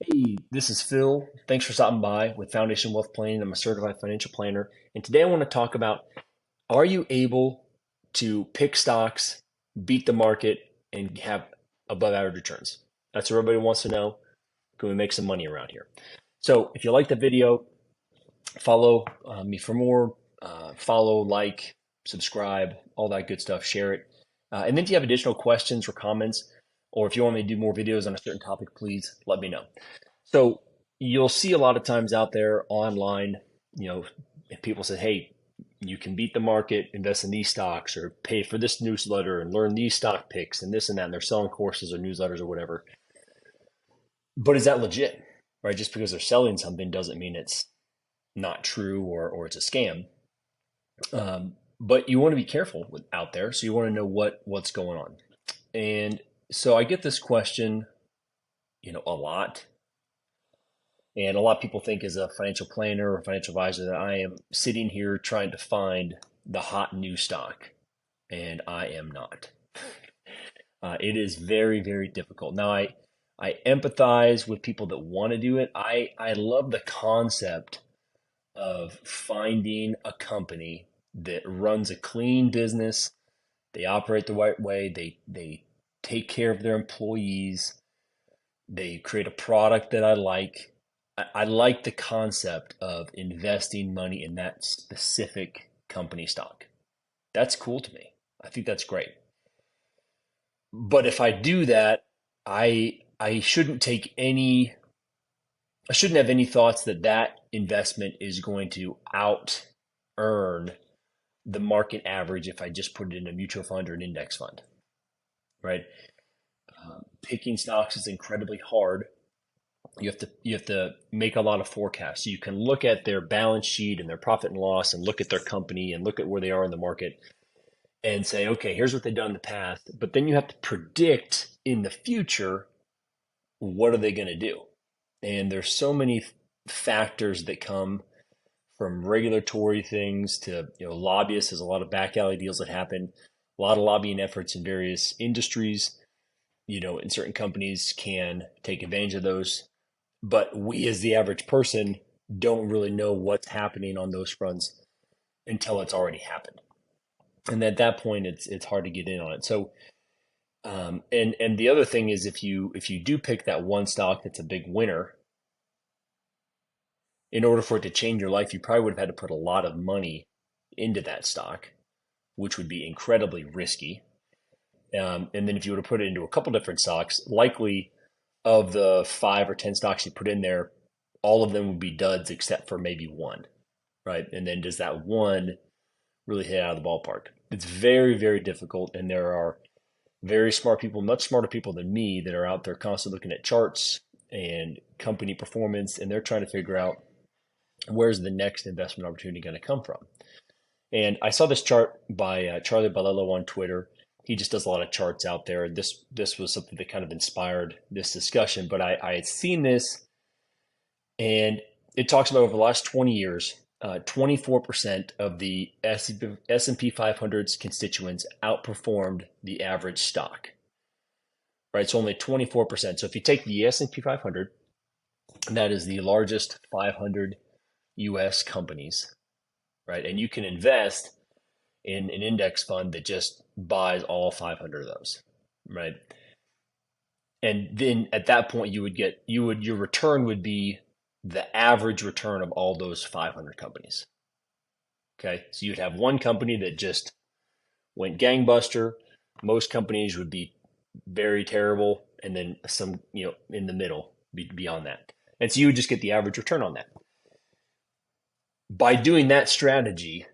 Hey, this is Phil. Thanks for stopping by with Foundation Wealth Planning. I'm a certified financial planner. And today I want to talk about, are you able to pick stocks, beat the market, and have above average returns? That's what everybody wants to know. Can we make some money around here? So if you like the video, follow me for more. Follow, like, subscribe, all that good stuff. Share it. And then if you have additional questions or comments, or if you want me to do more videos on a certain topic, please let me know. So you'll see a lot of times out there online, you know, if people say, hey, you can beat the market, invest in these stocks, or pay for this newsletter and learn these stock picks and this and that. And they're selling courses or newsletters or whatever. But is that legit? Right? Just because they're selling something doesn't mean it's not true or it's a scam. But you want to be careful out there. So you want to know what's going on. And so I get this question, a lot. And a lot of people think as a financial planner or financial advisor that I am sitting here trying to find the hot new stock, and I am not. It is very, very difficult. Now, I empathize with people that want to do it. I love the concept of finding a company that runs a clean business. They operate the right way. They take care of their employees. They create a product that I like. I like the concept of investing money in that specific company stock. That's cool to me. I think that's great. But if I do that, I shouldn't take any I shouldn't have any thoughts that that investment is going to out earn the market average if I just put it in a mutual fund or an index fund, right? Picking stocks is incredibly hard. You have to make a lot of forecasts. So you can look at their balance sheet and their profit and loss and look at their company and look at where they are in the market and say, okay, here's what they've done in the past. But then you have to predict in the future, what are they going to do? And there's so many factors that come from regulatory things to, lobbyists. There's a lot of back alley deals that happen, a lot of lobbying efforts in various industries, and certain companies can take advantage of those. But we, as the average person, don't really know what's happening on those fronts until it's already happened. And at that point, it's hard to get in on it. So, and the other thing is, if you do pick that one stock that's a big winner, in order for it to change your life, you probably would have had to put a lot of money into that stock, which would be incredibly risky. And then if you were to put it into a couple different stocks, likely of the 5 or 10 stocks you put in there, all of them would be duds except for maybe one, right? And then does that one really hit out of the ballpark? It's very, very difficult. And there are very smart people, much smarter people than me, that are out there constantly looking at charts and company performance, and they're trying to figure out where's the next investment opportunity going to come from. And I saw this chart by Charlie Balello on Twitter. He just does a lot of charts out there. This was something that kind of inspired this discussion. But I had seen this, and it talks about over the last 20 years, 24% of the S&P 500's constituents outperformed the average stock. Right, so only 24%. So if you take the S&P 500, that is the largest 500 U.S. companies, right, and you can invest in an index fund that just buys all 500 of those, right? And then at that point, your return would be the average return of all those 500 companies. Okay, so you'd have one company that just went gangbuster. Most companies would be very terrible, and then some, in the middle, beyond that. And so you would just get the average return on that. By doing that strategy,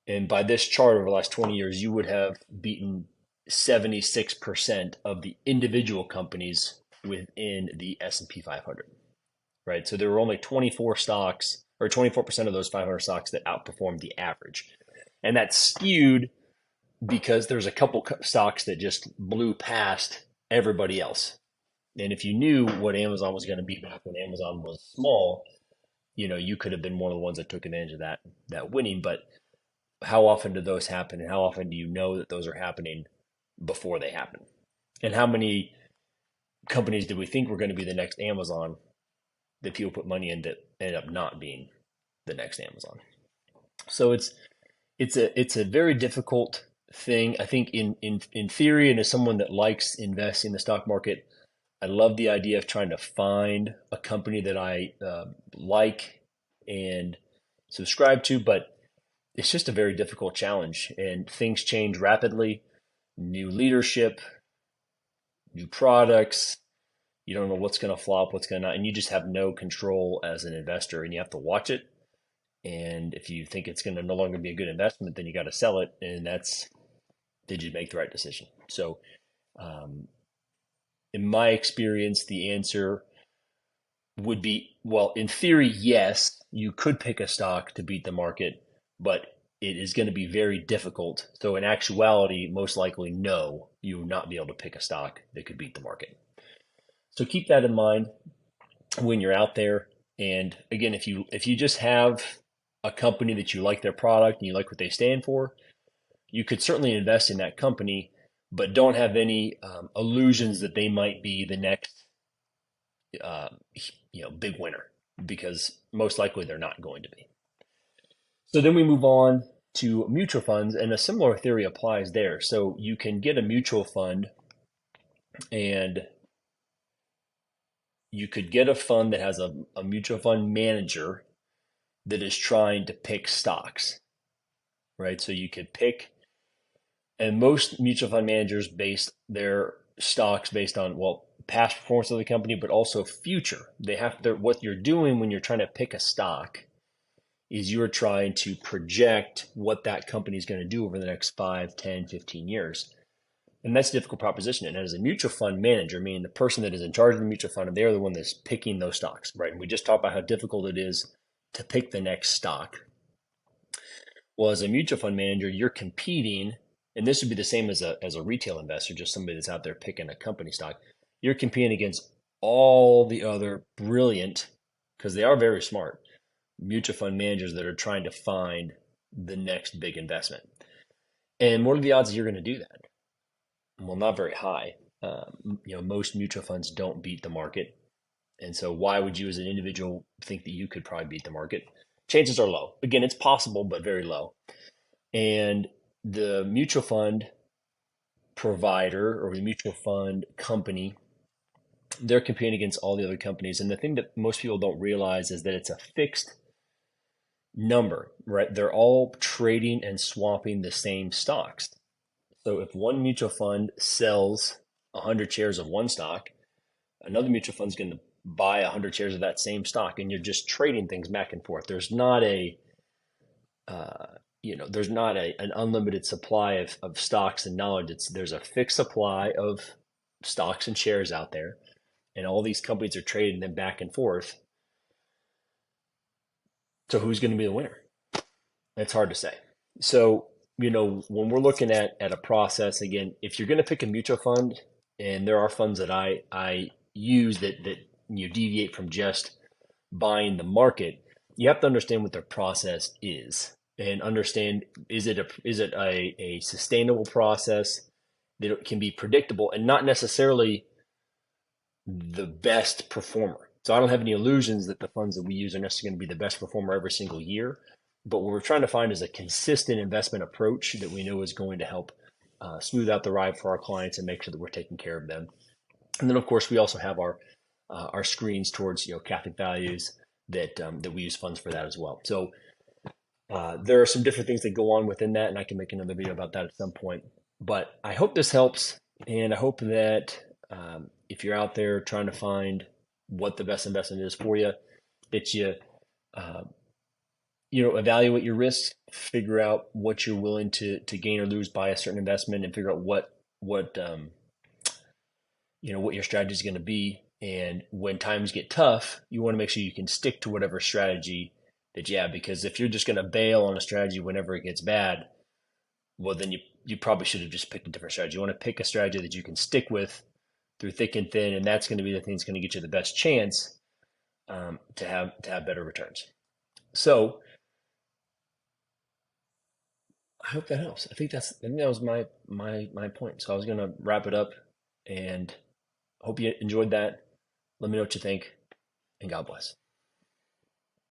and by this chart over the last 20 years, you would have beaten 76% of the individual companies within the S&P 500, right? So there were only 24 stocks, or 24% of those 500 stocks, that outperformed the average. And that's skewed because there's a couple stocks that just blew past everybody else. And if you knew what Amazon was going to be back when Amazon was small, you could have been one of the ones that took advantage of that winning. But how often do those happen, and how often do you know that those are happening before they happen? And how many companies did we think were going to be the next Amazon that people put money in that ended up not being the next Amazon. So it's a very difficult thing. I think in theory, and as someone that likes investing in the stock market, I love the idea of trying to find a company that I like and subscribe to, but it's just a very difficult challenge, and things change rapidly. New leadership, new products. You don't know what's going to flop, what's going to not, and you just have no control as an investor, and you have to watch it. And if you think it's going to no longer be a good investment, then you got to sell it, and that's did you make the right decision? So, um, in my experience, the answer would be, well, in theory, yes, you could pick a stock to beat the market, but it is going to be very difficult. So in actuality, most likely, no, you will not be able to pick a stock that could beat the market. So keep that in mind when you're out there. And again, if you just have a company that you like their product and you like what they stand for, you could certainly invest in that company, but don't have any illusions that they might be the next uh, big winner, because most likely they're not going to be. So then we move on to mutual funds, and a similar theory applies there. So you can get a mutual fund, and you could get a fund that has a mutual fund manager that is trying to pick stocks, right? So you could pick, and most mutual fund managers base their stocks based on, well, past performance of the company, but also future. They have to, what you're doing when you're trying to pick a stock is you're trying to project what that company is going to do over the next 5, 10, 15 years. And that's a difficult proposition. And as a mutual fund manager, meaning the person that is in charge of the mutual fund, and they're the one that's picking those stocks, right? And we just talked about how difficult it is to pick the next stock. Well, as a mutual fund manager, you're competing, and this would be the same as a retail investor, just somebody that's out there picking a company stock. You're competing against all the other brilliant, because they are very smart, mutual fund managers that are trying to find the next big investment. And what are the odds that you're going to do that? Well, not very high. Most mutual funds don't beat the market. And so why would you as an individual think that you could probably beat the market? Chances are low. Again, it's possible, but very low. And the mutual fund provider or the mutual fund company, they're competing against all the other companies. And the thing that most people don't realize is that it's a fixed number, right? They're all trading and swapping the same stocks. So if one mutual fund sells 100 shares of one stock, another mutual fund is going to buy 100 shares of that same stock, and you're just trading things back and forth. There's not an unlimited supply of stocks and knowledge. There's a fixed supply of stocks and shares out there, and all these companies are trading them back and forth. So who's going to be the winner? It's hard to say. So, when we're looking at a process, again, if you're going to pick a mutual fund, and there are funds that I use that deviate from just buying the market, you have to understand what their process is, and understand, is it a sustainable process that can be predictable and not necessarily the best performer. So I don't have any illusions that the funds that we use are necessarily going to be the best performer every single year. But what we're trying to find is a consistent investment approach that we know is going to help smooth out the ride for our clients and make sure that we're taking care of them. And then, of course, we also have our screens towards Catholic values that we use funds for that as well. So there are some different things that go on within that, and I can make another video about that at some point. But I hope this helps, and I hope that if you're out there trying to find what the best investment is for you, that you uh, evaluate your risks, figure out what you're willing to gain or lose by a certain investment, and figure out what your strategy is going to be. And when times get tough, you want to make sure you can stick to whatever strategy that you have, because if you're just going to bail on a strategy whenever it gets bad, well, then you probably should have just picked a different strategy. You want to pick a strategy that you can stick with through thick and thin, and that's going to be the thing that's going to get you the best chance to have better returns. So I hope that helps. I think that was my point. So I was going to wrap it up, and Hope you enjoyed that. Let me know what you think, and God bless.